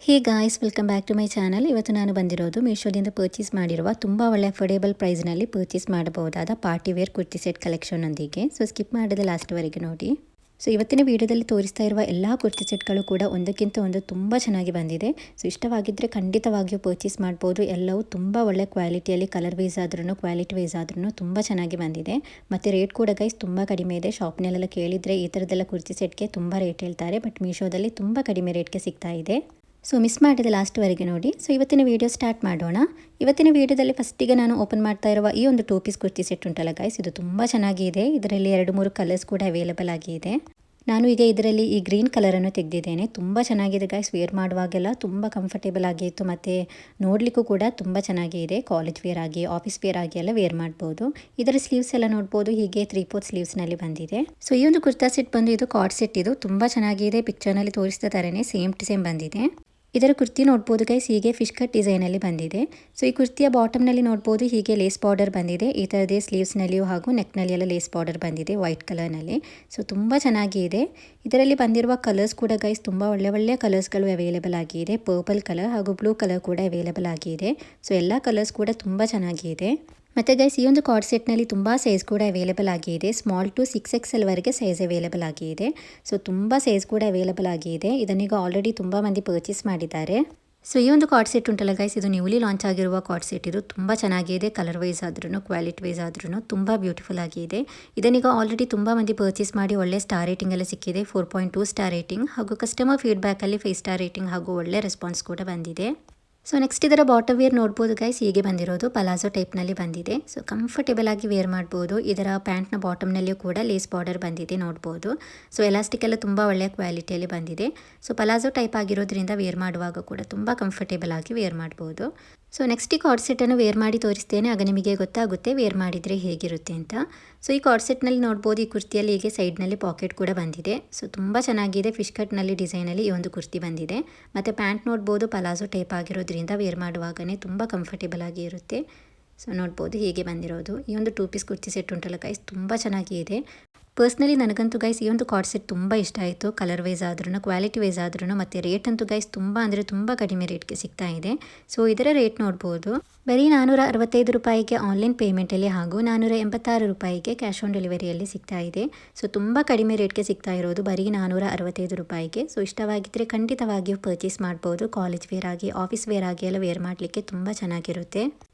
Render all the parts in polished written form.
Hey guys, welcome back to my channel. ಇವತ್ತು ನಾನು ಬಂದಿರೋದು ಮೀಶೋದಿಂದ ಪರ್ಚೇಸ್ ಮಾಡಿರುವ ತುಂಬ ಒಳ್ಳೆ ಅಫೋರ್ಡೆಬಲ್ ಪ್ರೈಸ್ನಲ್ಲಿ ಪರ್ಚೇಸ್ ಮಾಡಬಹುದಾದ ಪಾರ್ಟಿ ವೇರ್ ಕುರ್ತಿ ಸೆಟ್ ಕಲೆಕ್ಷನ್ನೊಂದಿಗೆ. ಸೊ ಸ್ಕಿಪ್ ಮಾಡದೆ ಲಾಸ್ಟ್ವರೆಗೆ ನೋಡಿ. ಸೊ ಇವತ್ತಿನ ವಿಡಿಯೋದಲ್ಲಿ ತೋರಿಸ್ತಾ ಇರುವ ಎಲ್ಲ ಕುರ್ತಿ ಸೆಟ್ಗಳು ಕೂಡ ಒಂದಕ್ಕಿಂತ ಒಂದು ತುಂಬ ಚೆನ್ನಾಗಿ ಬಂದಿದೆ. ಸೊ ಇಷ್ಟವಾಗಿದ್ದರೆ ಖಂಡಿತವಾಗಿಯೂ ಪರ್ಚೇಸ್ ಮಾಡ್ಬೋದು. ಎಲ್ಲವೂ ತುಂಬ ಒಳ್ಳೆ ಕ್ವಾಲಿಟಿಯಲ್ಲಿ, ಕಲರ್ ವೈಸ್ ಆದ್ರೂ ಕ್ವಾಲಿಟಿ ವೈಸ್ ಆದ್ರೂ ತುಂಬ ಚೆನ್ನಾಗಿ ಬಂದಿದೆ. ಮತ್ತು ರೇಟ್ ಕೂಡ ಗೈಸ್ ತುಂಬ ಕಡಿಮೆ ಇದೆ. ಶಾಪ್ನಲ್ಲೆಲ್ಲ ಕೇಳಿದರೆ ಈ ಥರದ್ದೆಲ್ಲ ಕುರ್ತಿ ಸೆಟ್ಗೆ ತುಂಬ ರೇಟ್ ಹೇಳ್ತಾರೆ, ಬಟ್ ಮೀಶೋದಲ್ಲಿ ತುಂಬ ಕಡಿಮೆ ರೇಟ್ಗೆ ಸಿಗ್ತಾ ಇದೆ. ಸೊ ಮಿಸ್ ಮಾಡಿದ ಲಾಸ್ಟ್ವರೆಗೆ ನೋಡಿ. ಸೊ ಇವತ್ತಿನ ವೀಡಿಯೋ ಸ್ಟಾರ್ಟ್ ಮಾಡೋಣ. ಇವತ್ತಿನ ವೀಡಿಯೋದಲ್ಲಿ ಫಸ್ಟಿಗೆ ನಾನು ಓಪನ್ ಮಾಡ್ತಾ ಇರುವ ಈ ಒಂದು 2 ಪೀಸ್ ಕುರ್ತಿ ಸೆಟ್ ಉಂಟಲ್ಲ ಗೈಸ್, ಇದು ತುಂಬ ಚೆನ್ನಾಗಿದೆ. ಇದರಲ್ಲಿ 2-3 ಕಲರ್ಸ್ ಕೂಡ ಅವೈಲೇಬಲ್ ಆಗಿದೆ. ನಾನು ಈಗ ಇದರಲ್ಲಿ ಈ ಗ್ರೀನ್ ಕಲರನ್ನು ತೆಗೆದಿದ್ದೇನೆ. ತುಂಬ ಚೆನ್ನಾಗಿದೆ ಗೈಸ್. ವೇರ್ ಮಾಡುವಾಗೆಲ್ಲ ತುಂಬ ಕಂಫರ್ಟೇಬಲ್ ಆಗಿತ್ತು ಮತ್ತು ನೋಡಲಿಕ್ಕೂ ಕೂಡ ತುಂಬ ಚೆನ್ನಾಗಿದೆ. ಕಾಲೇಜ್ ವೇರ್ ಆಗಿ, ಆಫೀಸ್ ವೇರ್ ಆಗಿ ಎಲ್ಲ ವೇರ್ ಮಾಡ್ಬೋದು. ಇದರ ಸ್ಲೀವ್ಸ್ ಎಲ್ಲ ನೋಡ್ಬೋದು, ಹೀಗೆ 3/4 ಸ್ಲೀವ್ಸ್ನಲ್ಲಿ ಬಂದಿದೆ. ಸೊ ಈ ಒಂದು ಕುರ್ತಾ ಸೆಟ್ ಬಂದು ಇದು ಕಾರ್ಡ್ ಸೆಟ್. ಇದು ತುಂಬ ಚೆನ್ನಾಗಿದೆ. ಪಿಕ್ಚರ್ನಲ್ಲಿ ತೋರಿಸ್ತಾ ಥರನೇ ಸೇಮ್ ಟು ಸೇಮ್ ಬಂದಿದೆ. ಇದರ ಕುರ್ತಿ ನೋಡ್ಬೋದು ಗೈಸ್, ಹೀಗೆ ಫಿಶ್ ಕಟ್ ಡಿಸೈನಲ್ಲಿ ಬಂದಿದೆ. ಸೊ ಈ ಕುರ್ತಿಯ ಬಾಟಮ್ನಲ್ಲಿ ನೋಡ್ಬೋದು ಹೀಗೆ ಲೇಸ್ ಬಾರ್ಡರ್ ಬಂದಿದೆ. ಈ ಥರದೇ ಸ್ಲೀವ್ಸ್ನಲ್ಲಿಯೂ ಹಾಗೂ ನೆಕ್ನಲ್ಲಿ ಎಲ್ಲ ಲೇಸ್ ಬಾರ್ಡರ್ ಬಂದಿದೆ ವೈಟ್ ಕಲರ್ನಲ್ಲಿ. ಸೊ ತುಂಬ ಚೆನ್ನಾಗಿದೆ. ಇದರಲ್ಲಿ ಬಂದಿರುವ ಕಲರ್ಸ್ ಕೂಡ ಗೈಸ್ ತುಂಬ ಒಳ್ಳೆ ಕಲರ್ಸ್ಗಳು ಅವೈಲೇಬಲ್ ಆಗಿದೆ. ಪರ್ಪಲ್ ಕಲರ್ ಹಾಗೂ ಬ್ಲೂ ಕಲರ್ ಕೂಡ ಅವೈಲೇಬಲ್ ಆಗಿದೆ. ಸೊ ಎಲ್ಲ ಕಲರ್ಸ್ ಕೂಡ ತುಂಬ ಚೆನ್ನಾಗಿದೆ. ಮತ್ತು ಗೈಸ್ ಈ ಒಂದು ಕಾರ್ಡ್ ಸೆಟ್ನಲ್ಲಿ ತುಂಬ ಸೈಜ್ ಕೂಡ ಅವೈಲೇಬಲ್ ಆಗಿದೆ. ಸ್ಮಾಲ್ ಟು 6XL ವರೆಗೆ ಸೈಜ್ ಅವೈಲೇಬಲ್ ಆಗಿದೆ. ಸೊ ತುಂಬ ಸೈಜ್ ಕೂಡ ಅವೈಲೇಬಲ್ ಆಗಿದೆ. ಇದನ್ನೀಗ ಆಲ್ರೆಡಿ ತುಂಬ ಮಂದಿ ಪರ್ಚೇಸ್ ಮಾಡಿದ್ದಾರೆ. ಸೊ ಈ ಒಂದು ಕಾರ್ಡ್ ಸೆಟ್ ಉಂಟಲ್ಲ ಗೈಸ್, ಇದು ನ್ಯೂಲಿ ಲಾಂಚ್ ಆಗಿರುವ ಕಾರ್ಡ್ ಸೆಟ್. ಇದು ತುಂಬ ಚೆನ್ನಾಗಿದೆ. ಕಲರ್ ವೈಸ್ ಆದ್ರೂ ಕ್ವಾಲಿಟಿ ವೈಸ್ ಆದ್ರೂ ತುಂಬ ಬ್ಯೂಟಿಫುಲ್ ಆಗಿದೆ. ಇದನ್ನೀಗ ಆಲ್ರೆಡಿ ತುಂಬ ಮಂದಿ ಪರ್ಚೇಸ್ ಮಾಡಿ ಒಳ್ಳೆ ಸ್ಟಾರ್ ರೇಟಿಂಗ್ ಎಲ್ಲ ಸಿಕ್ಕಿದೆ. 4.2 ಸ್ಟಾರ್ ರೇಟಿಂಗ್ ಹಾಗೂ ಕಸ್ಟಮರ್ ಫೀಡ್ಬ್ಯಾಕಲ್ಲಿ 5 ಸ್ಟಾರ್ ರೇಟಿಂಗ್ ಹಾಗೂ ಒಳ್ಳೆ ರೆಸ್ಪಾನ್ಸ್ ಕೂಡ ಬಂದಿದೆ. ಸೊ ನೆಕ್ಸ್ಟ್ ಇದರ ಬಾಟಮ್ ವೇರ್ ನೋಡ್ಬೋದು ಗೈಸ್, ಹೀಗೆ ಬಂದಿರೋದು ಪಲಾಜೋ ಟೈಪ್ನಲ್ಲಿ ಬಂದಿದೆ. ಸೊ ಕಂಫರ್ಟೇಬಲ್ ಆಗಿ ವೇರ್ ಮಾಡ್ಬೋದು. ಇದರ ಪ್ಯಾಂಟ್ನ ಬಾಟಮ್ನಲ್ಲಿಯೂ ಕೂಡ ಲೇಸ್ ಬಾರ್ಡರ್ ಬಂದಿದೆ ನೋಡ್ಬೋದು. ಸೊ ಎಲಾಸ್ಟಿಕ್ ಎಲ್ಲ ತುಂಬ ಒಳ್ಳೆಯ ಕ್ವಾಲಿಟಿಯಲ್ಲಿ ಬಂದಿದೆ. ಸೊ ಪಲಾಜೋ ಟೈಪ್ ಆಗಿರೋದ್ರಿಂದ ವೇರ್ ಮಾಡುವಾಗ ಕೂಡ ತುಂಬ ಕಂಫರ್ಟೇಬಲ್ ಆಗಿ ವೇರ್ ಮಾಡ್ಬೋದು. ಸೊ ನೆಕ್ಸ್ಟ್ ಈ ಕಾರ್ಡ್ ಸೆಟ್ಟನ್ನು ವೇರ್ ಮಾಡಿ ತೋರಿಸ್ತೇನೆ, ಆಗ ನಿಮಗೆ ಗೊತ್ತಾಗುತ್ತೆ ವೇರ್ ಮಾಡಿದರೆ ಹೇಗಿರುತ್ತೆ ಅಂತ. ಸೊ ಈ ಕಾರ್ಡ್ ಸೆಟ್ನಲ್ಲಿ ನೋಡ್ಬೋದು, ಈ ಕುರ್ತಿಯಲ್ಲಿ ಹೀಗೆ ಸೈಡ್ನಲ್ಲಿ ಪಾಕೆಟ್ ಕೂಡ ಬಂದಿದೆ. ಸೊ ತುಂಬ ಚೆನ್ನಾಗಿದೆ. ಫಿಶ್ ಕಟ್ನಲ್ಲಿ ಡಿಸೈನಲ್ಲಿ ಈ ಒಂದು ಕುರ್ತಿ ಬಂದಿದೆ. ಮತ್ತು ಪ್ಯಾಂಟ್ ನೋಡ್ಬೋದು ಪಲಾಜೋ ಟೈಪ್ ಆಗಿರೋದ್ರಿಂದ ವೇರ್ ಮಾಡುವಾಗಲೇ ತುಂಬ ಕಂಫರ್ಟೇಬಲ್ ಆಗಿ ಇರುತ್ತೆ. ಸೊ ನೋಡ್ಬೋದು ಹೀಗೆ ಬಂದಿರೋದು. ಈ ಒಂದು 2 ಪೀಸ್ ಕುರ್ತಿ ಸೆಟ್ ಉಂಟಲ್ಲ ಗೈಸ್, ತುಂಬ ಚೆನ್ನಾಗಿದೆ. ಪರ್ಸ್ನಲಿ ನನಗಂತೂ ಗೈಸ್ ಈ ಒಂದು ಕಾರ್ಡ್ ಸೆಟ್ ತುಂಬ ಇಷ್ಟ ಆಯಿತು. ಕಲರ್ ವೈಸ್ ಆದ್ರೂ ಕ್ವಾಲಿಟಿ ವೈಸ್ ಆದ್ರೂ ಮತ್ತು ರೇಟ್ ಅಂತೂ ಗೈಸ್ ತುಂಬ ಅಂದರೆ ತುಂಬ ಕಡಿಮೆ ರೇಟ್ಗೆ ಸಿಗ್ತಾ ಇದೆ. ಸೊ ಇದರ ರೇಟ್ ನೋಡ್ಬೋದು, ಬರೀ 465 ರೂಪಾಯಿಗೆ ಆನ್ಲೈನ್ ಪೇಮೆಂಟಲ್ಲಿ ಹಾಗೂ 486 ರೂಪಾಯಿಗೆ ಕ್ಯಾಶ್ ಆನ್ ಡೆಲಿವರಿಯಲ್ಲಿ ಸಿಗ್ತಾ ಇದೆ. ಸೊ ತುಂಬ ಕಡಿಮೆ ರೇಟ್ಗೆ ಸಿಗ್ತಾ ಇರೋದು ಬರೀ 465 ರೂಪಾಯಿಗೆ. ಸೊ ಇಷ್ಟವಾಗಿದ್ದರೆ ಖಂಡಿತವಾಗಿಯೂ ಪರ್ಚೇಸ್ ಮಾಡ್ಬೋದು. ಕಾಲೇಜ್ ವೇರ್ ಆಗಿ, ಆಫೀಸ್ ವೇರ್ ಆಗಿ ಎಲ್ಲ ವೇರ್ ಮಾಡಲಿಕ್ಕೆ ತುಂಬ ಚೆನ್ನಾಗಿರುತ್ತೆ.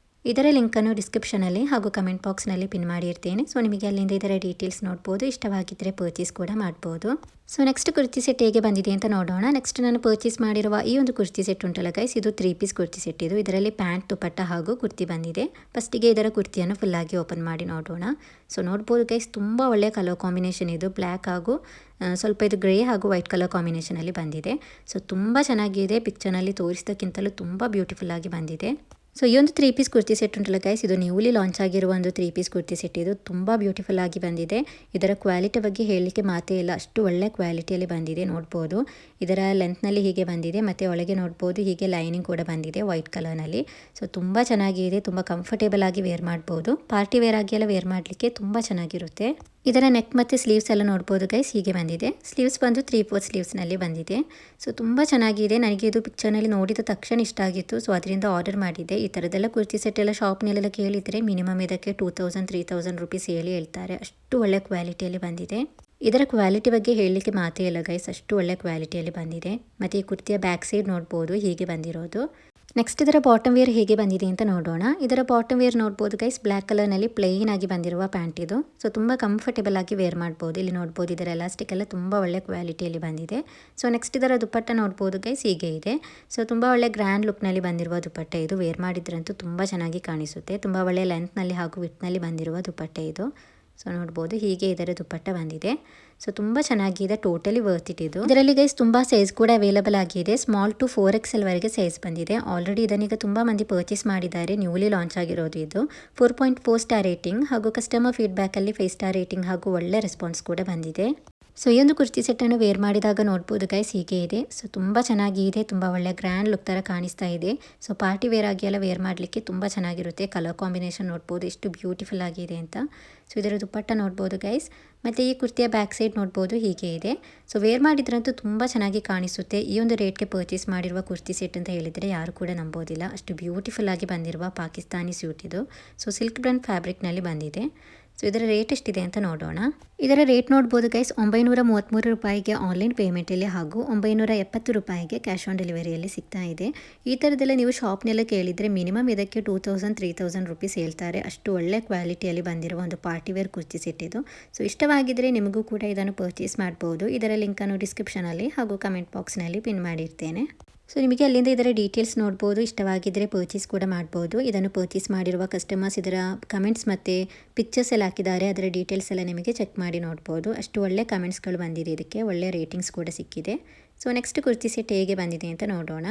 ಇದರ ಲಿಂಕನ್ನು ಡಿಸ್ಕ್ರಿಪ್ಷನಲ್ಲಿ ಹಾಗೂ ಕಮೆಂಟ್ ಬಾಕ್ಸ್ನಲ್ಲಿ ಪಿನ್ ಮಾಡಿರ್ತೇನೆ. ಸೊ ನಿಮಗೆ ಅಲ್ಲಿಂದ ಇದರ ಡೀಟೇಲ್ಸ್ ನೋಡ್ಬೋದು. ಇಷ್ಟವಾಗಿದ್ದರೆ ಪರ್ಚೇಸ್ ಕೂಡ ಮಾಡ್ಬೋದು. ಸೊ ನೆಕ್ಸ್ಟ್ ಕುರ್ತಿ ಸೆಟ್ ಹೇಗೆ ಬಂದಿದೆ ಅಂತ ನೋಡೋಣ. ನೆಕ್ಸ್ಟ್ ನಾನು ಪರ್ಚೇಸ್ ಮಾಡಿರುವ ಈ ಒಂದು ಕುರ್ತಿ ಸೆಟ್ ಉಂಟಲ್ಲ ಗೈಸ್, ಇದು 3 ಪೀಸ್ ಕುರ್ತಿ ಸೆಟ್. ಇದು ಇದರಲ್ಲಿ ಪ್ಯಾಂಟ್, ದುಪಟ್ಟ ಹಾಗೂ ಕುರ್ತಿ ಬಂದಿದೆ. ಫಸ್ಟಿಗೆ ಇದರ ಕುರ್ತಿಯನ್ನು ಫುಲ್ಲಾಗಿ ಓಪನ್ ಮಾಡಿ ನೋಡೋಣ. ಸೊ ನೋಡ್ಬೋದು ಗೈಸ್, ತುಂಬ ಒಳ್ಳೆಯ ಕಲರ್ ಕಾಂಬಿನೇಷನ್. ಇದು ಬ್ಲ್ಯಾಕ್ ಹಾಗೂ ಸ್ವಲ್ಪ ಇದು ಗ್ರೇ ಹಾಗೂ ವೈಟ್ ಕಲರ್ ಕಾಂಬಿನೇಷನಲ್ಲಿ ಬಂದಿದೆ. ಸೊ ತುಂಬ ಚೆನ್ನಾಗಿದೆ. ಪಿಕ್ಚರ್ನಲ್ಲಿ ತೋರಿಸಿದಕ್ಕಿಂತಲೂ ತುಂಬ ಬ್ಯೂಟಿಫುಲ್ ಆಗಿ ಬಂದಿದೆ. ಸೊ ಈ ಒಂದು 3 ಪೀಸ್ ಕುರ್ತಿ ಸೆಟ್ ಉಂಟಲ್ಲ ಗೈಸ್, ಇದು ನ್ಯೂಲಿ ಲಾಂಚ್ ಆಗಿರುವ ಒಂದು 3 ಪೀಸ್ ಕುರ್ತಿ ಸೆಟ್. ಇದು ತುಂಬ ಬ್ಯೂಟಿಫುಲ್ ಆಗಿ ಬಂದಿದೆ. ಇದರ ಕ್ವಾಲಿಟಿ ಬಗ್ಗೆ ಹೇಳಲಿಕ್ಕೆ ಮಾತೇ ಇಲ್ಲ, ಅಷ್ಟು ಒಳ್ಳೆ ಕ್ವಾಲಿಟಿಯಲ್ಲಿ ಬಂದಿದೆ. ನೋಡ್ಬೋದು ಇದರ ಲೆಂತ್ನಲ್ಲಿ ಹೀಗೆ ಬಂದಿದೆ ಮತ್ತು ಒಳಗೆ ನೋಡ್ಬೋದು ಹೀಗೆ ಲೈನಿಂಗ್ ಕೂಡ ಬಂದಿದೆ ವೈಟ್ ಕಲರ್ನಲ್ಲಿ. ಸೊ ತುಂಬ ಚೆನ್ನಾಗಿದೆ. ತುಂಬ ಕಂಫರ್ಟೇಬಲ್ ಆಗಿ ವೇರ್ ಮಾಡ್ಬೋದು. ಪಾರ್ಟಿ ವೇರ್ ಆಗಿ ಎಲ್ಲ ವೇರ್ ಮಾಡಲಿಕ್ಕೆ ತುಂಬ ಚೆನ್ನಾಗಿರುತ್ತೆ. ಇದರ ನೆಕ್ ಮತ್ತು ಸ್ಲೀವ್ಸ್ ಎಲ್ಲ ನೋಡ್ಬೋದು ಗೈಸ್, ಹೀಗೆ ಬಂದಿದೆ. ಸ್ಲೀವ್ಸ್ ಬಂದು 3/4 ಸ್ಲೀವ್ಸ್ನಲ್ಲಿ ಬಂದಿದೆ. ಸೊ ತುಂಬ ಚೆನ್ನಾಗಿದೆ. ನನಗೆ ಇದು ಪಿಕ್ಚರ್ನಲ್ಲಿ ನೋಡಿದ ತಕ್ಷಣ ಇಷ್ಟ ಆಗಿತ್ತು. ಸೊ ಅದರಿಂದ ಆರ್ಡರ್ ಮಾಡಿದ್ದೆ. ಈ ಥರದ್ದೆಲ್ಲ ಕುರ್ತಿ ಸೆಟ್ ಎಲ್ಲ ಶಾಪ್ನಲ್ಲೆಲ್ಲ ಕೇಳಿದರೆ ಮಿನಿಮಮ್ ಇದಕ್ಕೆ 2000-3000 ರೂಪೀಸ್ ಹೇಳ್ತಾರೆ. ಅಷ್ಟು ಒಳ್ಳೆ ಕ್ವಾಲಿಟಿಯಲ್ಲಿ ಬಂದಿದೆ. ಇದರ ಕ್ವಾಲಿಟಿ ಬಗ್ಗೆ ಹೇಳಲಿಕ್ಕೆ ಮಾತೇ ಇಲ್ಲ ಗೈಸ್, ಅಷ್ಟು ಒಳ್ಳೆ ಕ್ವಾಲಿಟಿಯಲ್ಲಿ ಬಂದಿದೆ. ಮತ್ತು ಈ ಕುರ್ತಿಯ ಬ್ಯಾಕ್ ಸೈಡ್ ನೋಡ್ಬೋದು ಹೀಗೆ ಬಂದಿರೋದು. ನೆಕ್ಸ್ಟ್ ಇದರ ಬಾಟಮ್ ವೇರ್ ಹೇಗೆ ಬಂದಿದೆ ಅಂತ ನೋಡೋಣ. ಇದರ ಬಾಟಮ್ ವೇರ್ ನೋಡ್ಬೋದು ಗೈಸ್, ಬ್ಲ್ಯಾಕ್ ಕಲರ್ನಲ್ಲಿ ಪ್ಲೇನ್ ಆಗಿ ಬಂದಿರುವ ಪ್ಯಾಂಟ್ ಇದು. ಸೊ ತುಂಬ ಕಂಫರ್ಟೇಬಲ್ ಆಗಿ ವೇರ್ ಮಾಡ್ಬೋದು. ಇಲ್ಲಿ ನೋಡ್ಬೋದು ಇದರ ಎಲಾಸ್ಟಿಕ್ ಎಲ್ಲ ತುಂಬ ಒಳ್ಳೆ ಕ್ವಾಲಿಟಿಯಲ್ಲಿ ಬಂದಿದೆ. ಸೊ ನೆಕ್ಸ್ಟ್ ಇದರ ದುಪಟ್ಟ ನೋಡ್ಬೋದು ಗೈಸ್, ಹೀಗೆ ಇದೆ. ಸೊ ತುಂಬ ಒಳ್ಳೆ ಗ್ರ್ಯಾಂಡ್ ಲುಕ್ನಲ್ಲಿ ಬಂದಿರುವ ದುಪಟ್ಟ ಇದು. ವೇರ್ ಮಾಡಿದ್ರಂತೂ ತುಂಬ ಚೆನ್ನಾಗಿ ಕಾಣಿಸುತ್ತೆ. ತುಂಬ ಒಳ್ಳೆ ಲೆಂತ್ನಲ್ಲಿ ಹಾಗೂ ವಿಡ್ತ್ನಲ್ಲಿ ಬಂದಿರುವ ದುಪಟ್ಟ ಇದು. ಸೊ ನೋಡ್ಬೋದು ಹೀಗೆ ಇದರ ದುಪಟ್ಟ ಬಂದಿದೆ. ಸೊ ತುಂಬ ಚೆನ್ನಾಗಿದೆ. ಟೋಟಲಿ ವರ್ತ್ ಇಟ್ ಇದು. ಇದರಲ್ಲಿ ಗೈಸ್ ತುಂಬ ಸೈಜ್ ಕೂಡ ಅವೈಲೇಬಲ್ ಆಗಿದೆ. ಸ್ಮಾಲ್ ಟು 4XL ವರೆಗೆ ಸೈಜ್ ಬಂದಿದೆ. ಆಲ್ರೆಡಿ ಇದನ್ನೀಗ ತುಂಬ ಮಂದಿ ಪರ್ಚೇಸ್ ಮಾಡಿದ್ದಾರೆ. ನ್ಯೂಲಿ ಲಾಂಚ್ ಆಗಿರೋದು ಇದು. 4.4 ಸ್ಟಾರ್ ರೇಟಿಂಗ್ ಹಾಗೂ ಕಸ್ಟಮರ್ ಫೀಡ್ಬ್ಯಾಕಲ್ಲಿ 5 ಸ್ಟಾರ್ ರೇಟಿಂಗ್ ಹಾಗೂ ಒಳ್ಳೆ ರೆಸ್ಪಾನ್ಸ್ ಕೂಡ ಬಂದಿದೆ. ಸೊ ಈ ಒಂದು ಕುರ್ತಿ ಸೆಟ್ಟನ್ನು ವೇರ್ ಮಾಡಿದಾಗ ನೋಡ್ಬೋದು ಗೈಸ್ ಹೀಗೆ ಇದೆ. ಸೊ ತುಂಬ ಚೆನ್ನಾಗಿದೆ, ತುಂಬ ಒಳ್ಳೆ ಗ್ರ್ಯಾಂಡ್ ಲುಕ್ ಥರ ಕಾಣಿಸ್ತಾ ಇದೆ. ಸೊ ಪಾರ್ಟಿ ವೇರ್ ಆಗಿ ಎಲ್ಲ ವೇರ್ ಮಾಡಲಿಕ್ಕೆ ತುಂಬ ಚೆನ್ನಾಗಿರುತ್ತೆ. ಕಲರ್ ಕಾಂಬಿನೇಷನ್ ನೋಡ್ಬೋದು ಎಷ್ಟು ಬ್ಯೂಟಿಫುಲ್ ಆಗಿದೆ ಅಂತ. ಸೊ ಇದರ ದುಪ್ಪಟ್ಟ ನೋಡ್ಬೋದು ಗೈಸ್. ಮತ್ತು ಈ ಕುರ್ತಿಯ ಬ್ಯಾಕ್ ಸೈಡ್ ನೋಡ್ಬೋದು ಹೀಗೆ ಇದೆ. ಸೊ ವೇರ್ ಮಾಡಿದ್ರಂತೂ ತುಂಬ ಚೆನ್ನಾಗಿ ಕಾಣಿಸುತ್ತೆ. ಈ ಒಂದು ರೇಟ್ಗೆ ಪರ್ಚೇಸ್ ಮಾಡಿರುವ ಕುರ್ತಿ ಸೆಟ್ ಅಂತ ಹೇಳಿದರೆ ಯಾರು ಕೂಡ ನಂಬೋದಿಲ್ಲ. ಅಷ್ಟು ಬ್ಯೂಟಿಫುಲ್ ಆಗಿ ಬಂದಿರುವ ಪಾಕಿಸ್ತಾನಿ ಸ್ಯೂಟ್ ಇದು. ಸೊ ಸಿಲ್ಕ್ ಬ್ರಾಂಡ್ ಫ್ಯಾಬ್ರಿಕ್ನಲ್ಲಿ ಬಂದಿದೆ. ಸೊ ಇದರ ರೇಟ್ ಎಷ್ಟಿದೆ ಅಂತ ನೋಡೋಣ. ಇದರ ರೇಟ್ ನೋಡ್ಬೋದು ಗೈಸ್, 933 ರೂಪಾಯಿಗೆ ಆನ್ಲೈನ್ ಪೇಮೆಂಟಲ್ಲಿ ಹಾಗೂ 970 ರೂಪಾಯಿಗೆ ಕ್ಯಾಶ್ ಆನ್ ಡೆಲಿವರಿಯಲ್ಲಿ ಸಿಗ್ತಾ ಇದೆ. ಈ ಥರದ್ದೆಲ್ಲ ನೀವು ಶಾಪ್ನೆಲ್ಲ ಕೇಳಿದರೆ ಮಿನಿಮಮ್ ಇದಕ್ಕೆ 2000-3000 ರುಪೀಸ್ ಹೇಳ್ತಾರೆ. ಅಷ್ಟು ಒಳ್ಳೆ ಕ್ವಾಲಿಟಿಯಲ್ಲಿ ಬಂದಿರುವ ಒಂದು ಪಾರ್ಟಿ ವೇರ್ ಕುರ್ತಿ ಸೆಟ್ ಇದು. ಸೊ ಇಷ್ಟವಾಗಿದ್ದರೆ ನಿಮಗೂ ಕೂಡ ಇದನ್ನು ಪರ್ಚೇಸ್ ಮಾಡ್ಬೋದು. ಇದರ ಲಿಂಕನ್ನು ಡಿಸ್ಕ್ರಿಪ್ಷನಲ್ಲಿ ಹಾಗೂ ಕಮೆಂಟ್ ಬಾಕ್ಸ್ನಲ್ಲಿ ಪಿನ್ ಮಾಡಿರ್ತೇನೆ. ಸೊ ನಿಮಗೆ ಅಲ್ಲಿಂದ ಇದರ ಡೀಟೇಲ್ಸ್ ನೋಡ್ಬೋದು. ಇಷ್ಟವಾಗಿದ್ದರೆ ಪರ್ಚೇಸ್ ಕೂಡ ಮಾಡ್ಬೋದು. ಇದನ್ನು ಪರ್ಚೇಸ್ ಮಾಡಿರುವ ಕಸ್ಟಮರ್ಸ್ ಇದರ ಕಮೆಂಟ್ಸ್ ಮತ್ತು ಪಿಕ್ಚರ್ಸ್ ಎಲ್ಲ ಹಾಕಿದ್ದಾರೆ. ಅದರ ಡೀಟೇಲ್ಸ್ ಎಲ್ಲ ನಿಮಗೆ ಚೆಕ್ ಮಾಡಿ ನೋಡ್ಬೋದು. ಅಷ್ಟು ಒಳ್ಳೆ ಕಮೆಂಟ್ಸ್ಗಳು ಬಂದಿದೆ, ಇದಕ್ಕೆ ಒಳ್ಳೆ ರೇಟಿಂಗ್ಸ್ ಕೂಡ ಸಿಕ್ಕಿದೆ. ಸೊ ನೆಕ್ಸ್ಟ್ ಕುರ್ತಿ ಸೆಟ್ ಹೇಗೆ ಬಂದಿದೆ ಅಂತ ನೋಡೋಣ.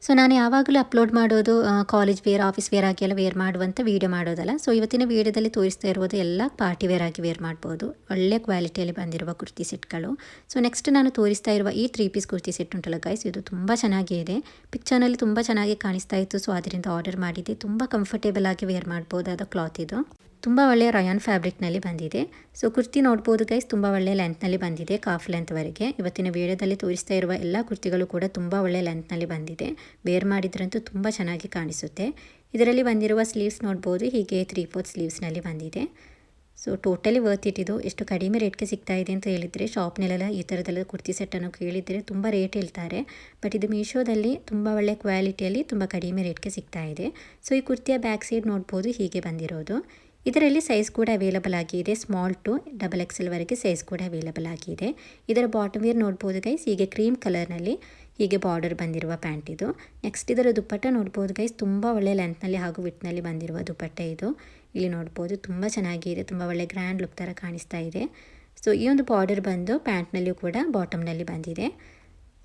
ಸೊ ನಾನು ಯಾವಾಗಲೂ ಅಪ್ಲೋಡ್ ಮಾಡೋದು ಕಾಲೇಜ್ ವೇರ್, ಆಫೀಸ್ ವೇರ್ ಆಗಿ ಎಲ್ಲ ವೇರ್ ಮಾಡುವಂಥ ವೀಡಿಯೋ ಮಾಡೋದಲ್ಲ. ಸೊ ಇವತ್ತಿನ ವೀಡಿಯೋದಲ್ಲಿ ತೋರಿಸ್ತಾ ಇರೋದು ಎಲ್ಲ ಪಾರ್ಟಿ ವೇರ್ ಆಗಿ ವೇರ್ ಮಾಡ್ಬೋದು. ಒಳ್ಳೆ ಕ್ವಾಲಿಟಿಯಲ್ಲಿ ಬಂದಿರುವ ಕುರ್ತಿ ಸೆಟ್ಗಳು. ಸೊ ನೆಕ್ಸ್ಟ್ ನಾನು ತೋರಿಸ್ತಾ ಇರುವ ಈ 3 ಪೀಸ್ ಕುರ್ತಿ ಸೆಟ್ ಉಂಟಲ್ಲ ಗೈಸ್, ಇದು ತುಂಬ ಚೆನ್ನಾಗಿದೆ. ಪಿಕ್ಚರ್ನಲ್ಲಿ ತುಂಬ ಚೆನ್ನಾಗಿ ಕಾಣಿಸ್ತಾ ಇತ್ತು. ಸೊ ಅದರಿಂದ ಆರ್ಡರ್ ಮಾಡಿದೆ. ತುಂಬ ಕಂಫರ್ಟೇಬಲ್ ಆಗಿ ವೇರ್ ಮಾಡ್ಬೋದಾದ ಕ್ಲಾತ್ ಇದು. ತುಂಬ ಒಳ್ಳೆಯ ರಯಾನ್ ಫ್ಯಾಬ್ರಿಕ್ನಲ್ಲಿ ಬಂದಿದೆ. ಸೊ ಕುರ್ತಿ ನೋಡ್ಬೋದು ಗೈಸ್, ತುಂಬ ಒಳ್ಳೆಯ ಲೆಂತ್ನಲ್ಲಿ ಬಂದಿದೆ, ಕಾಫ್ ಲೆಂತ್ವರೆಗೆ. ಇವತ್ತಿನ ವೀಡಿಯೋದಲ್ಲಿ ತೋರಿಸ್ತಾ ಇರುವ ಎಲ್ಲ ಕುರ್ತಿಗಳು ಕೂಡ ತುಂಬ ಒಳ್ಳೆಯ ಲೆಂತ್ನಲ್ಲಿ ಬಂದಿದೆ. ವೇರ್ ಮಾಡಿದ್ರಂತೂ ತುಂಬ ಚೆನ್ನಾಗಿ ಕಾಣಿಸುತ್ತೆ. ಇದರಲ್ಲಿ ಬಂದಿರುವ ಸ್ಲೀವ್ಸ್ ನೋಡ್ಬೋದು, ಹೀಗೆ 3/4 ಸ್ಲೀವ್ಸ್ನಲ್ಲಿ ಬಂದಿದೆ. ಸೊ ಟೋಟಲಿ ವರ್ತ್ ಇಟ್ ಇದು. ಎಷ್ಟು ಕಡಿಮೆ ರೇಟ್ಗೆ ಸಿಗ್ತಾ ಇದೆ ಅಂತ ಹೇಳಿದರೆ ಶಾಪ್ನಲ್ಲೆಲ್ಲ ಈ ಥರದ್ದೆಲ್ಲ ಕುರ್ತಿ ಸೆಟ್ಟನ್ನು ಕೇಳಿದರೆ ತುಂಬ ರೇಟ್ ಹೇಳ್ತಾರೆ. ಬಟ್ ಇದು ಮೀಶೋದಲ್ಲಿ ತುಂಬ ಒಳ್ಳೆ ಕ್ವಾಲಿಟಿಯಲ್ಲಿ ತುಂಬ ಕಡಿಮೆ ರೇಟ್ಗೆ ಸಿಗ್ತಾ ಇದೆ. ಸೊ ಈ ಕುರ್ತಿಯ ಬ್ಯಾಕ್ ಸೈಡ್ ನೋಡ್ಬೋದು ಹೀಗೆ ಬಂದಿರೋದು. ಇದರಲ್ಲಿ ಸೈಜ್ ಕೂಡ ಅವೈಲಬಲ್ ಆಗಿದೆ. ಸ್ಮಾಲ್ ಟು XXL ವರೆಗೆ ಸೈಜ್ ಕೂಡ ಅವೈಲಬಲ್ ಆಗಿದೆ. ಇದರ ಬಾಟಮ್ ವೇರ್ ನೋಡ್ಬೋದು ಗೈಸ್, ಹೀಗೆ ಕ್ರೀಮ್ ಕಲರ್ನಲ್ಲಿ ಹೀಗೆ ಬಾರ್ಡರ್ ಬಂದಿರುವ ಪ್ಯಾಂಟ್ ಇದು. ನೆಕ್ಸ್ಟ್ ಇದರ ದುಪ್ಪಟ್ಟ ನೋಡ್ಬೋದು ಗೈಸ್, ತುಂಬ ಒಳ್ಳೆ ಲೆಂತ್ನಲ್ಲಿ ಹಾಗೂ ವಿಟ್ನಲ್ಲಿ ಬಂದಿರುವ ದುಪ್ಪಟ್ಟ ಇದು. ಇಲ್ಲಿ ನೋಡ್ಬೋದು ತುಂಬ ಚೆನ್ನಾಗಿದೆ, ತುಂಬ ಒಳ್ಳೆ ಗ್ರ್ಯಾಂಡ್ ಲುಕ್ ಥರ ಕಾಣಿಸ್ತಾ ಇದೆ. ಸೊ ಈ ಒಂದು ಬಾರ್ಡರ್ ಬಂದು ಪ್ಯಾಂಟ್ನಲ್ಲಿಯೂ ಕೂಡ ಬಾಟಮ್ನಲ್ಲಿ ಬಂದಿದೆ.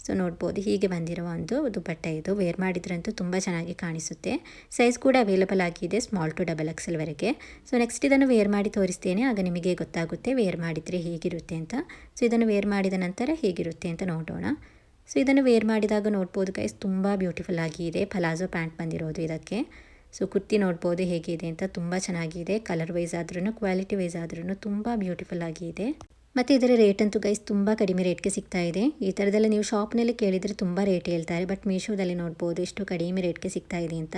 ಸೊ ನೋಡ್ಬೋದು ಹೀಗೆ ಬಂದಿರುವ ಒಂದು ದುಪ್ಪಟ್ಟ ಇದು. ವೇರ್ ಮಾಡಿದ್ರಂತೂ ತುಂಬ ಚೆನ್ನಾಗಿ ಕಾಣಿಸುತ್ತೆ. ಸೈಜ್ ಕೂಡ ಅವೈಲಬಲ್ ಆಗಿದೆ, ಸ್ಮಾಲ್ ಟು XXL ವರೆಗೆ. ಸೊ ನೆಕ್ಸ್ಟ್ ಇದನ್ನು ವೇರ್ ಮಾಡಿ ತೋರಿಸ್ತೇನೆ, ಆಗ ನಿಮಗೆ ಗೊತ್ತಾಗುತ್ತೆ ವೇರ್ ಮಾಡಿದರೆ ಹೇಗಿರುತ್ತೆ ಅಂತ. ಸೊ ಇದನ್ನು ವೇರ್ ಮಾಡಿದ ನಂತರ ಹೇಗಿರುತ್ತೆ ಅಂತ ನೋಡೋಣ. ಸೊ ಇದನ್ನು ವೇರ್ ಮಾಡಿದಾಗ ನೋಡ್ಬೋದು ಗೈಸ್, ತುಂಬ ಬ್ಯೂಟಿಫುಲ್ ಆಗಿದೆ. ಪಲಾಜೋ ಪ್ಯಾಂಟ್ ಬಂದಿರೋದು ಇದಕ್ಕೆ. ಸೊ ಕುರ್ತಿ ನೋಡ್ಬೋದು ಹೇಗಿದೆ ಅಂತ, ತುಂಬ ಚೆನ್ನಾಗಿದೆ. ಕಲರ್ ವೈಸ್ ಆದ್ರೂ ಕ್ವಾಲಿಟಿ ವೈಸ್ ಆದ್ರೂ ತುಂಬ ಬ್ಯೂಟಿಫುಲ್ ಆಗಿದೆ. ಮತ್ತು ಇದರ ರೇಟ್ ಅಂತೂ ಗೈಸ್ ತುಂಬ ಕಡಿಮೆ ರೇಟ್ಗೆ ಸಿಗ್ತಾ ಇದೆ. ಈ ಥರದೆಲ್ಲ ನೀವು ಶಾಪ್ನಲ್ಲಿ ಕೇಳಿದರೆ ತುಂಬ ರೇಟ್ ಹೇಳ್ತಾರೆ. ಬಟ್ ಮೀಶೋದಲ್ಲಿ ನೋಡ್ಬೋದು ಎಷ್ಟು ಕಡಿಮೆ ರೇಟ್ಗೆ ಸಿಗ್ತಾ ಇದೆ ಅಂತ.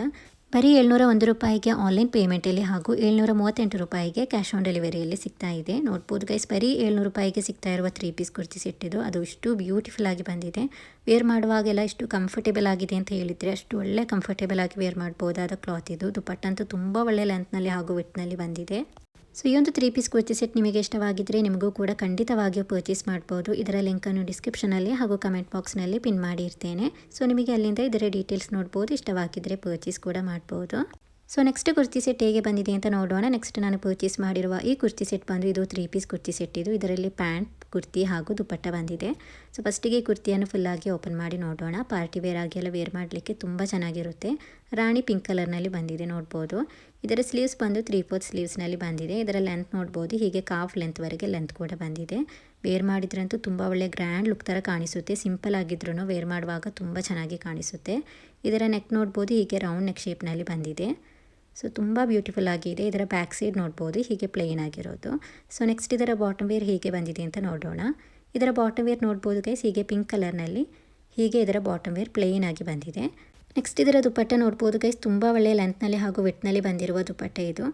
ಬರೀ 701 ರೂಪಾಯಿಗೆ ಆನ್ಲೈನ್ ಪೇಮೆಂಟಲ್ಲಿ ಹಾಗೂ 738 ರೂಪಾಯಿಗೆ ಕ್ಯಾಶ್ ಆನ್ ಡೆಲಿವರಿಯಲ್ಲಿ ಸಿಗ್ತಾ ಇದೆ. ನೋಡ್ಬೋದು ಗೈಸ್, ಬರೀ 700 ರೂಪಾಯಿಗೆ ಸಿಗ್ತಾ ಇರುವ 3 ಪೀಸ್ ಕುರ್ತಿ ಸೆಟ್ ಇದು. ಅದು ಇಷ್ಟು ಬ್ಯೂಟಿಫುಲ್ ಆಗಿ ಬಂದಿದೆ. ವೇರ್ ಮಾಡುವಾಗೆಲ್ಲ ಎಷ್ಟು ಕಂಫರ್ಟೇಬಲ್ ಆಗಿದೆ ಅಂತ ಹೇಳಿದರೆ ಅಷ್ಟು ಒಳ್ಳೆ ಕಂಫರ್ಟೇಬಲ್ ಆಗಿ ವೇರ್ ಮಾಡ್ಬೋದಾದ ಕ್ಲಾತ್ ಇದು. ದುಪ್ಪಟ್ಟಂತೂ ತುಂಬ ಒಳ್ಳೆ ಲೆಂತ್ನಲ್ಲಿ ಹಾಗೂ ವಿಟ್ನಲ್ಲಿ ಬಂದಿದೆ. ಸೊ ಈ ಒಂದು 3 ಪೀಸ್ ಕುರ್ತಿ ಸೆಟ್ ನಿಮಗೆ ಇಷ್ಟವಾಗಿದ್ದರೆ ನಿಮಗೂ ಕೂಡ ಖಂಡಿತವಾಗಿಯೂ ಪರ್ಚೇಸ್ ಮಾಡ್ಬೋದು. ಇದರ ಲಿಂಕನ್ನು ಡಿಸ್ಕ್ರಿಪ್ಷನಲ್ಲಿ ಹಾಗೂ ಕಮೆಂಟ್ ಬಾಕ್ಸ್ನಲ್ಲಿ ಪಿನ್ ಮಾಡಿರ್ತೇನೆ. ಸೊ ನಿಮಗೆ ಅಲ್ಲಿಂದ ಇದರ ಡೀಟೇಲ್ಸ್ ನೋಡ್ಬೋದು. ಇಷ್ಟವಾಗಿದ್ದರೆ ಪರ್ಚೇಸ್ ಕೂಡ ಮಾಡ್ಬೋದು. ಸೊ ನೆಕ್ಸ್ಟ್ ಕುರ್ತಿ ಸೆಟ್ ಹೇಗೆ ಬಂದಿದೆ ಅಂತ ನೋಡೋಣ. ನೆಕ್ಸ್ಟ್ ನಾನು ಪರ್ಚೇಸ್ ಮಾಡಿರುವ ಈ ಕುರ್ತಿ ಸೆಟ್ ಬಂದು ಇದು 3 ಪೀಸ್ ಕುರ್ತಿ ಸೆಟ್ ಇದು. ಇದರಲ್ಲಿ ಪ್ಯಾಂಟ್, ಕುರ್ತಿ ಹಾಗೂ ದುಪ್ಪಟ್ಟ ಬಂದಿದೆ. ಸೊ ಫಸ್ಟಿಗೆ ಕುರ್ತಿಯನ್ನು ಫುಲ್ಲಾಗಿ ಓಪನ್ ಮಾಡಿ ನೋಡೋಣ. ಪಾರ್ಟಿ ವೇರ್ ಆಗಿ ಎಲ್ಲ ವೇರ್ ಮಾಡಲಿಕ್ಕೆ ತುಂಬ ಚೆನ್ನಾಗಿರುತ್ತೆ. ರಾಣಿ ಪಿಂಕ್ ಕಲರ್ನಲ್ಲಿ ಬಂದಿದೆ ನೋಡ್ಬೋದು. ಇದರ ಸ್ಲೀವ್ಸ್ ಬಂದು 3/4 ಸ್ಲೀವ್ಸ್ನಲ್ಲಿ ಬಂದಿದೆ. ಇದರ ಲೆಂತ್ ನೋಡ್ಬೋದು, ಹೀಗೆ ಕಾಫ್ ಲೆಂತ್ವರೆಗೆ ಲೆಂತ್ ಕೂಡ ಬಂದಿದೆ. ವೇರ್ ಮಾಡಿದ್ರಂತೂ ತುಂಬ ಒಳ್ಳೆ ಗ್ರ್ಯಾಂಡ್ ಲುಕ್ ಥರ ಕಾಣಿಸುತ್ತೆ. ಸಿಂಪಲ್ ಆಗಿದ್ರೂ ವೇರ್ ಮಾಡುವಾಗ ತುಂಬ ಚೆನ್ನಾಗಿ ಕಾಣಿಸುತ್ತೆ. ಇದರ ನೆಕ್ ನೋಡ್ಬೋದು, ಹೀಗೆ ರೌಂಡ್ ನೆಕ್ ಶೇಪ್ನಲ್ಲಿ ಬಂದಿದೆ. ಸೊ ತುಂಬ ಬ್ಯೂಟಿಫುಲ್ ಆಗಿದೆ. ಇದರ ಬ್ಯಾಕ್ ಸೈಡ್ ನೋಡ್ಬೋದು ಹೀಗೆ ಪ್ಲೇನ್ ಆಗಿರೋದು. ಸೊ ನೆಕ್ಸ್ಟ್ ಇದರ ಬಾಟಮ್ ವೇರ್ ಹೇಗೆ ಬಂದಿದೆ ಅಂತ ನೋಡೋಣ. ಇದರ ಬಾಟಮ್ ವೇರ್ ನೋಡ್ಬೋದು ಗೈಸ್, ಹೀಗೆ ಪಿಂಕ್ ಕಲರ್ನಲ್ಲಿ ಹೀಗೆ ಇದರ ಬಾಟಮ್ ವೇರ್ ಪ್ಲೇನ್ ಆಗಿ ಬಂದಿದೆ. ನೆಕ್ಸ್ಟ್ ಇದರ ದುಪ್ಪಟ್ಟ ನೋಡ್ಬೋದು ಗೈಸ್, ತುಂಬ ಒಳ್ಳೆಯ ಲೆಂತ್ನಲ್ಲಿ ಹಾಗೂ ವಿಟ್ನಲ್ಲಿ ಬಂದಿರುವ ದುಪ್ಪಟ್ಟ ಇದು.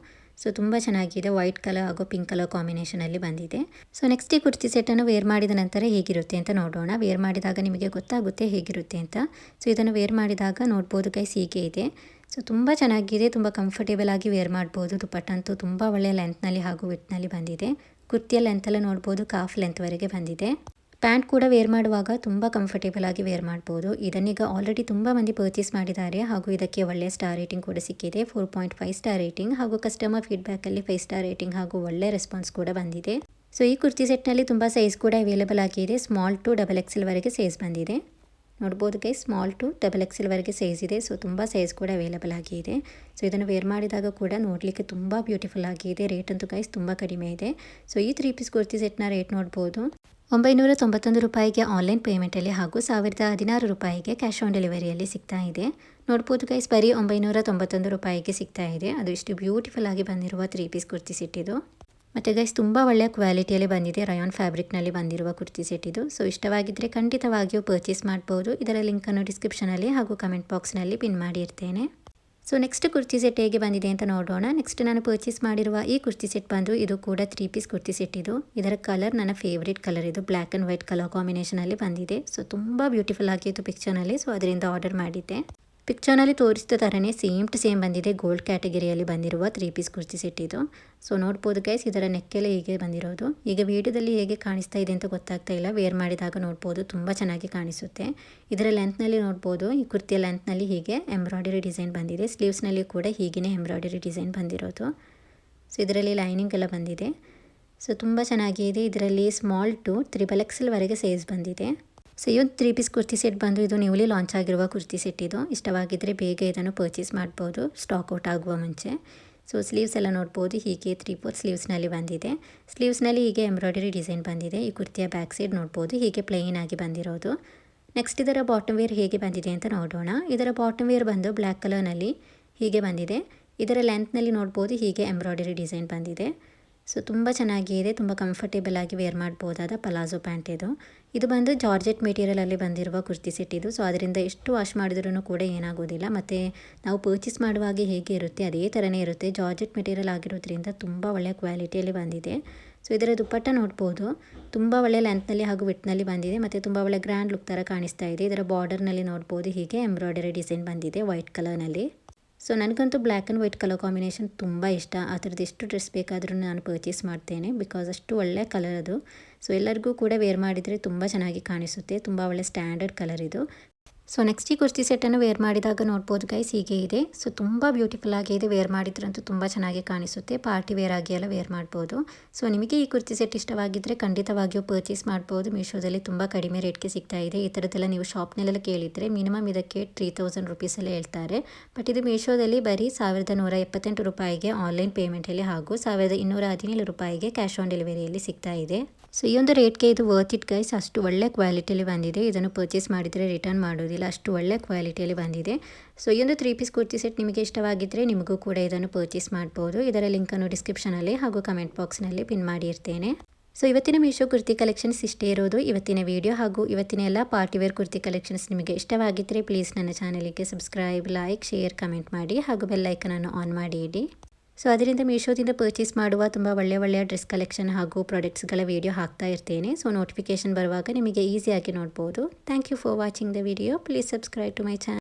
ಸೊ ತುಂಬ ಚೆನ್ನಾಗಿದೆ. ವೈಟ್ ಕಲರ್ ಹಾಗೂ ಪಿಂಕ್ ಕಲರ್ ಕಾಂಬಿನೇಷನಲ್ಲಿ ಬಂದಿದೆ. ಸೊ ನೆಕ್ಸ್ಟ್ ಈ ಕುರ್ತಿ ಸೆಟ್ಟನ್ನು ವೇರ್ ಮಾಡಿದ ನಂತರ ಹೇಗಿರುತ್ತೆ ಅಂತ ನೋಡೋಣ. ವೇರ್ ಮಾಡಿದಾಗ ನಿಮಗೆ ಗೊತ್ತಾಗುತ್ತೆ ಹೇಗಿರುತ್ತೆ ಅಂತ. ಸೊ ಇದನ್ನು ವೇರ್ ಮಾಡಿದಾಗ ನೋಡ್ಬೋದು ಗೈಸ್ ಹೀಗೆ ಇದೆ. ಸೊ ತುಂಬ ಚೆನ್ನಾಗಿದೆ, ತುಂಬ ಕಂಫರ್ಟೇಬಲ್ ಆಗಿ ವೇರ್ ಮಾಡ್ಬೋದು. ದುಪ್ಪಟ್ಟ ಅಂತೂ ತುಂಬ ಒಳ್ಳೆಯ ಲೆಂತ್ನಲ್ಲಿ ಹಾಗೂ ವಿಟ್ನಲ್ಲಿ ಬಂದಿದೆ. ಕುರ್ತಿಯ ಲೆಂತೆಲ್ಲ ನೋಡ್ಬೋದು ಕಾಫ್ ಲೆಂತ್ವರೆಗೆ ಬಂದಿದೆ. ಪ್ಯಾಂಟ್ ಕೂಡ ವೇರ್ ಮಾಡುವಾಗ ತುಂಬ ಕಂಫರ್ಟೇಬಲ್ ಆಗಿ ವೇರ್ ಮಾಡ್ಬೋದು. ಇದನ್ನೀಗ ಆಲ್ರೆಡಿ ತುಂಬ ಮಂದಿ ಪರ್ಚೇಸ್ ಮಾಡಿದ್ದಾರೆ ಹಾಗೂ ಇದಕ್ಕೆ ಒಳ್ಳೆಯ ಸ್ಟಾರ್ ರೇಟಿಂಗ್ ಕೂಡ ಸಿಕ್ಕಿದೆ. 4.5 ಸ್ಟಾರ್ ರೇಟಿಂಗ್ ಹಾಗೂ ಕಸ್ಟಮರ್ ಫೀಡ್ಬ್ಯಾಕಲ್ಲಿ 5 ಸ್ಟಾರ್ ರೇಟಿಂಗ್ ಹಾಗೂ ಒಳ್ಳೆ ರೆಸ್ಪಾನ್ಸ್ ಕೂಡ ಬಂದಿದೆ. ಸೊ ಈ ಕುರ್ತಿ ಸೆಟ್ನಲ್ಲಿ ತುಂಬ ಸೈಜ್ ಕೂಡ ಅವೈಲೇಬಲ್ ಆಗಿದೆ. ಸ್ಮಾಲ್ ಟು XXL ವರೆಗೆ ಸೈಜ್ ಬಂದಿದೆ. ನೋಡ್ಬೋದು ಗೈಸ್, ಸ್ಮಾಲ್ ಟು XXL ವರೆಗೆ ಸೈಜ್ ಇದೆ. ಸೊ ತುಂಬ ಸೈಜ್ ಕೂಡ ಅವೈಲೇಬಲ್ ಆಗಿದೆ. ಸೊ ಇದನ್ನು ವೇರ್ ಮಾಡಿದಾಗ ಕೂಡ ನೋಡಲಿಕ್ಕೆ ತುಂಬ ಬ್ಯೂಟಿಫುಲ್ ಆಗಿದೆ. ರೇಟ್ ಅಂತೂ ಗೈಸ್ ತುಂಬ ಕಡಿಮೆ ಇದೆ. ಸೊ ಈ 3 ಪೀಸ್ ಕುರ್ತಿ ಸೆಟ್ನ ರೇಟ್ ನೋಡ್ಬೋದು, 991 ರೂಪಾಯಿಗೆ ಆನ್ಲೈನ್ ಪೇಮೆಂಟಲ್ಲಿ ಹಾಗೂ 1016 ರೂಪಾಯಿಗೆ ಕ್ಯಾಶ್ ಆನ್ ಡೆಲಿವರಿಯಲ್ಲಿ ಸಿಗ್ತಾ ಇದೆ. ನೋಡ್ಬೋದು ಗೈಸ್, ಬರೀ 991 ರೂಪಾಯಿಗೆ ಸಿಗ್ತಾ ಇದೆ. ಅದು ಇಷ್ಟು ಬ್ಯೂಟಿಫುಲ್ ಆಗಿ ಬಂದಿರುವ 3 ಪೀಸ್ ಕುರ್ತಿ ಸೆಟ್ ಇದು. ಮತ್ತು ಗೈಸ್ ತುಂಬ ಒಳ್ಳೆಯ ಕ್ವಾಲಿಟಿಯಲ್ಲಿ ಬಂದಿದೆ. ರಯಾನ್ ಫ್ಯಾಬ್ರಿಕ್ನಲ್ಲಿ ಬಂದಿರುವ ಕುರ್ತಿ ಸೆಟ್ ಇದು. ಸೊ ಇಷ್ಟವಾಗಿದ್ದರೆ ಖಂಡಿತವಾಗಿಯೂ ಪರ್ಚೇಸ್ ಮಾಡ್ಬೋದು. ಇದರ ಲಿಂಕನ್ನು ಡಿಸ್ಕ್ರಿಪ್ಷನಲ್ಲಿ ಹಾಗೂ ಕಮೆಂಟ್ ಬಾಕ್ಸ್ನಲ್ಲಿ ಪಿನ್ ಮಾಡಿರ್ತೇನೆ. ಸೊ ನೆಕ್ಸ್ಟ್ ಕುರ್ತಿ ಸೆಟ್ ಹೇಗೆ ಬಂದಿದೆ ಅಂತ ನೋಡೋಣ. ನೆಕ್ಸ್ಟ್ ನಾನು ಪರ್ಚೇಸ್ ಮಾಡಿರುವ ಈ ಕುರ್ತಿ ಸೆಟ್ ಬಂದು ಇದು ಕೂಡ 3 ಪೀಸ್ ಕುರ್ತಿ ಸೆಟ್ ಇದು. ಇದರ ಕಲರ್ ನನ್ನ ಫೇವ್ರೇಟ್ ಕಲರ್ ಇದು. ಬ್ಲ್ಯಾಕ್ ಆ್ಯಂಡ್ ವೈಟ್ ಕಲರ್ ಕಾಂಬಿನೇಷನಲ್ಲಿ ಬಂದಿದೆ. ಸೊ ತುಂಬ ಬ್ಯೂಟಿಫುಲ್ ಆಗಿತ್ತು ಪಿಕ್ಚರ್ನಲ್ಲಿ. ಸೊ ಅದರಿಂದ ಆರ್ಡರ್ ಮಾಡಿದ್ದೆ. ಪಿಕ್ಚರ್ನಲ್ಲಿ ತೋರಿಸಿದ ಥರನೇ ಸೇಮ್ ಟು ಸೇಮ್ ಬಂದಿದೆ. ಗೋಲ್ಡ್ ಕ್ಯಾಟಗರಿಯಲ್ಲಿ ಬಂದಿರುವ 3 ಪೀಸ್ ಕುರ್ತಿ ಸೆಟ್ ಇದು. ಸೊ ನೋಡ್ಬೋದು ಗೈಸ್, ಇದರ ನೆಕ್ಕೆಲ್ಲ ಹೀಗೆ ಬಂದಿರೋದು. ಈಗ ವಿಡಿಯೋದಲ್ಲಿ ಹೇಗೆ ಕಾಣಿಸ್ತಾ ಇದೆ ಅಂತ ಗೊತ್ತಾಗ್ತಾ ಇಲ್ಲ. ವೇರ್ ಮಾಡಿದಾಗ ನೋಡ್ಬೋದು ತುಂಬ ಚೆನ್ನಾಗಿ ಕಾಣಿಸುತ್ತೆ. ಇದರ ಲೆಂತ್ನಲ್ಲಿ ನೋಡ್ಬೋದು, ಈ ಕುರ್ತಿಯ ಲೆಂತ್ನಲ್ಲಿ ಹೀಗೆ ಎಂಬ್ರಾಯ್ಡರಿ ಡಿಸೈನ್ ಬಂದಿದೆ. ಸ್ಲೀವ್ಸ್ನಲ್ಲಿ ಕೂಡ ಹೀಗೇ ಎಂಬ್ರಾಯ್ಡರಿ ಡಿಸೈನ್ ಬಂದಿರೋದು. ಸೊ ಇದರಲ್ಲಿ ಲೈನಿಂಗ್ ಎಲ್ಲ ಬಂದಿದೆ. ಸೊ ತುಂಬ ಚೆನ್ನಾಗಿದೆ. ಇದರಲ್ಲಿ ಸ್ಮಾಲ್ ಟು XXL ವರೆಗೆ ಸೈಜ್ ಬಂದಿದೆ. ಸೊ ಈ ಒಂದು 3 ಪೀಸ್ ಕುರ್ತಿ ಸೆಟ್ ಬಂದು ಇದು ನ್ಯೂಲಿ ಲಾಂಚ್ ಆಗಿರುವ ಕುರ್ತಿ ಸೆಟ್ ಇದು. ಇಷ್ಟವಾಗಿದ್ದರೆ ಬೇಗ ಇದನ್ನು ಪರ್ಚೇಸ್ ಮಾಡ್ಬೋದು, ಸ್ಟಾಕ್ ಔಟ್ ಆಗುವ ಮುಂಚೆ. ಸೊ ಸ್ಲೀವ್ಸ್ ಎಲ್ಲ ನೋಡ್ಬೋದು, ಹೀಗೆ 3/4 ಸ್ಲೀವ್ಸ್ನಲ್ಲಿ ಬಂದಿದೆ. ಸ್ಲೀವ್ಸ್ನಲ್ಲಿ ಹೀಗೆ ಎಂಬ್ರಾಯ್ಡರಿ ಡಿಸೈನ್ ಬಂದಿದೆ. ಈ ಕುರ್ತಿಯ ಬ್ಯಾಕ್ ಸೈಡ್ ನೋಡ್ಬೋದು, ಹೀಗೆ ಪ್ಲೇನ್ ಆಗಿ ಬಂದಿರೋದು. ನೆಕ್ಸ್ಟ್ ಇದರ ಬಾಟಮ್ ವೇರ್ ಹೇಗೆ ಬಂದಿದೆ ಅಂತ ನೋಡೋಣ. ಇದರ ಬಾಟಮ್ ವೇರ್ ಬಂದು ಬ್ಲ್ಯಾಕ್ ಕಲರ್ನಲ್ಲಿ ಹೀಗೆ ಬಂದಿದೆ. ಇದರ ಲೆಂತ್ನಲ್ಲಿ ನೋಡ್ಬೋದು, ಹೀಗೆ ಎಂಬ್ರಾಯ್ಡರಿ ಡಿಸೈನ್ ಬಂದಿದೆ. ಸೊ ತುಂಬ ಚೆನ್ನಾಗಿದೆ. ತುಂಬ ಕಂಫರ್ಟೇಬಲ್ ಆಗಿ ವೇರ್ ಮಾಡ್ಬೋದಾದ ಪಲಾಜೋ ಪ್ಯಾಂಟ್ ಇದು. ಇದು ಬಂದು ಜಾರ್ಜೆಟ್ ಮೆಟೀರಿಯಲಲ್ಲಿ ಬಂದಿರುವ ಕುರ್ತಿ ಸೆಟ್ ಇದು. ಸೊ ಅದರಿಂದ ಎಷ್ಟು ವಾಶ್ ಮಾಡಿದ್ರೂ ಕೂಡ ಏನಾಗೋದಿಲ್ಲ. ಮತ್ತು ನಾವು ಪರ್ಚೇಸ್ ಮಾಡುವಾಗ ಹೇಗೆ ಇರುತ್ತೆ ಅದೇ ಥರನೇ ಇರುತ್ತೆ. ಜಾರ್ಜೆಟ್ ಮೆಟೀರಿಯಲ್ ಆಗಿರೋದ್ರಿಂದ ತುಂಬ ಒಳ್ಳೆಯ ಕ್ವಾಲಿಟಿಯಲ್ಲಿ ಬಂದಿದೆ. ಸೊ ಇದರ ದುಪ್ಪಟ್ಟ ನೋಡ್ಬೋದು, ತುಂಬ ಒಳ್ಳೆಯ ಲೆಂತ್ನಲ್ಲಿ ಹಾಗೂ ವಿಡ್ತ್ನಲ್ಲಿ ಬಂದಿದೆ. ಮತ್ತು ತುಂಬ ಒಳ್ಳೆಯ ಗ್ರ್ಯಾಂಡ್ ಲುಕ್ ಥರ ಕಾಣಿಸ್ತಾ ಇದೆ. ಇದರ ಬಾರ್ಡರ್ನಲ್ಲಿ ನೋಡ್ಬೋದು, ಹೀಗೆ ಎಂಬ್ರಾಯ್ಡರಿ ಡಿಸೈನ್ ಬಂದಿದೆ ವೈಟ್ ಕಲರ್ನಲ್ಲಿ. ಸೊ ನನಗಂತೂ black and white colour combination ತುಂಬ ಇಷ್ಟ. ಆ ಥರದ್ದು ಎಷ್ಟು ಡ್ರೆಸ್ ಬೇಕಾದರೂ ನಾನು ಪರ್ಚೇಸ್ ಮಾಡ್ತೇನೆ, ಬಿಕಾಸ್ ಅಷ್ಟು ಒಳ್ಳೆಯ ಕಲರ್ ಅದು. ಸೊ ಎಲ್ಲರಿಗೂ ಕೂಡ ವೇರ್ ಮಾಡಿದರೆ ತುಂಬ ಚೆನ್ನಾಗಿ ಕಾಣಿಸುತ್ತೆ. ತುಂಬ ಒಳ್ಳೆ ಸ್ಟ್ಯಾಂಡರ್ಡ್ ಕಲರ್ ಇದು. ಸೊ ನೆಕ್ಸ್ಟ್ ಈ ಕುರ್ತಿ ಸೆಟ್ಟನ್ನು ವೇರ್ ಮಾಡಿದಾಗ ನೋಡ್ಬೋದು ಗೈಸ್, ಹೀಗೆ ಇದೆ. ಸೊ ತುಂಬ ಬ್ಯೂಟಿಫುಲ್ ಆಗಿದೆ. ವೇರ್ ಮಾಡಿದ್ರಂತೂ ತುಂಬ ಚೆನ್ನಾಗಿ ಕಾಣಿಸುತ್ತೆ. ಪಾರ್ಟಿ ವೇರ್ ಆಗಿ ಎಲ್ಲ ವೇರ್ ಮಾಡ್ಬೋದು. ಸೊ ನಿಮಗೆ ಈ ಕುರ್ತಿ ಸೆಟ್ ಇಷ್ಟವಾಗಿದ್ದರೆ ಖಂಡಿತವಾಗಿಯೂ ಪರ್ಚೇಸ್ ಮಾಡ್ಬೋದು. ಮೀಶೋದಲ್ಲಿ ತುಂಬ ಕಡಿಮೆ ರೇಟ್ಗೆ ಸಿಗ್ತಾ ಇದೆ. ಈ ಥರದ್ದೆಲ್ಲ ನೀವು ಶಾಪ್ನಲ್ಲೆಲ್ಲ ಕೇಳಿದರೆ ಮಿನಿಮಮ್ ಇದಕ್ಕೆ 3000 ರುಪೀಸೆಲ್ಲ ಹೇಳ್ತಾರೆ. ಬಟ್ ಇದು ಮೀಶೋದಲ್ಲಿ ಬರೀ 1178 ರೂಪಾಯಿಗೆ ಆನ್ಲೈನ್ ಪೇಮೆಂಟಲ್ಲಿ ಹಾಗೂ 1217 ರೂಪಾಯಿಗೆ ಕ್ಯಾಶ್ ಆನ್ ಡೆಲಿವರಿಯಲ್ಲಿ ಸಿಗ್ತಾ ಇದೆ. ಸೊ ಈ ಒಂದು ರೇಟ್ಗೆ ಇದು ವರ್ತ್ ಇಟ್ ಗೈಸ್. ಅಷ್ಟು ಒಳ್ಳೆ ಕ್ವಾಲಿಟಿಯಲ್ಲಿ ಬಂದಿದೆ. ಇದನ್ನು ಪರ್ಚೇಸ್ ಮಾಡಿದರೆ ರಿಟರ್ನ್ ಮಾಡೋದಿಲ್ಲ, ಅಷ್ಟು ಒಳ್ಳೆ ಕ್ವಾಲಿಟಿಯಲ್ಲಿ ಬಂದಿದೆ. ಸೊ ಈ ಒಂದು 3 ಪೀಸ್ ಕುರ್ತಿ ಸೆಟ್ ನಿಮಗೆ ಇಷ್ಟವಾಗಿದ್ದರೆ ನಿಮಗೂ ಕೂಡ ಇದನ್ನು ಪರ್ಚೇಸ್ ಮಾಡ್ಬೋದು. ಇದರ ಲಿಂಕನ್ನು ಡಿಸ್ಕ್ರಿಪ್ಷನಲ್ಲಿ ಹಾಗೂ ಕಮೆಂಟ್ ಬಾಕ್ಸ್ನಲ್ಲಿ ಪಿನ್ ಮಾಡಿರ್ತೇನೆ. ಸೊ ಇವತ್ತಿನ ಮೀಶೋ ಕುರ್ತಿ ಕಲೆಕ್ಷನ್ಸ್ ಇಷ್ಟೇ ಇರೋದು ಇವತ್ತಿನ ವಿಡಿಯೋ. ಹಾಗೂ ಇವತ್ತಿನ ಎಲ್ಲ ಪಾರ್ಟಿವೇರ್ ಕುರ್ತಿ ಕಲೆಕ್ಷನ್ಸ್ ನಿಮಗೆ ಇಷ್ಟವಾಗಿದ್ದರೆ ಪ್ಲೀಸ್ ನನ್ನ ಚಾನಲಿಗೆ ಸಬ್ಸ್ಕ್ರೈಬ್, ಲೈಕ್, ಶೇರ್, ಕಮೆಂಟ್ ಮಾಡಿ ಹಾಗೂ ಬೆಲ್ ಐಕನನ್ನು ಆನ್ ಮಾಡಿ ಇಡಿ. ಸೊ ಅದರಿಂದ ಮೀಶೋದಿಂದ ಪರ್ಚೇಸ್ ಮಾಡುವ ತುಂಬ ಒಳ್ಳೆಯ ಡ್ರೆಸ್ ಕಲೆಕ್ಷನ್ ಹಾಗೂ ಪ್ರಾಡಕ್ಟ್ಸ್ಗಳ ವಿಡಿಯೋ ಹಾಕ್ತಾ ಇರ್ತೇನೆ. ಸೊ ನೋಟಿಫಿಕೇಷನ್ ಬರುವಾಗ ನಿಮಗೆ ಈಸಿಯಾಗಿ ನೋಡ್ಬೋದು. Thank you for watching the video. Please subscribe to my channel.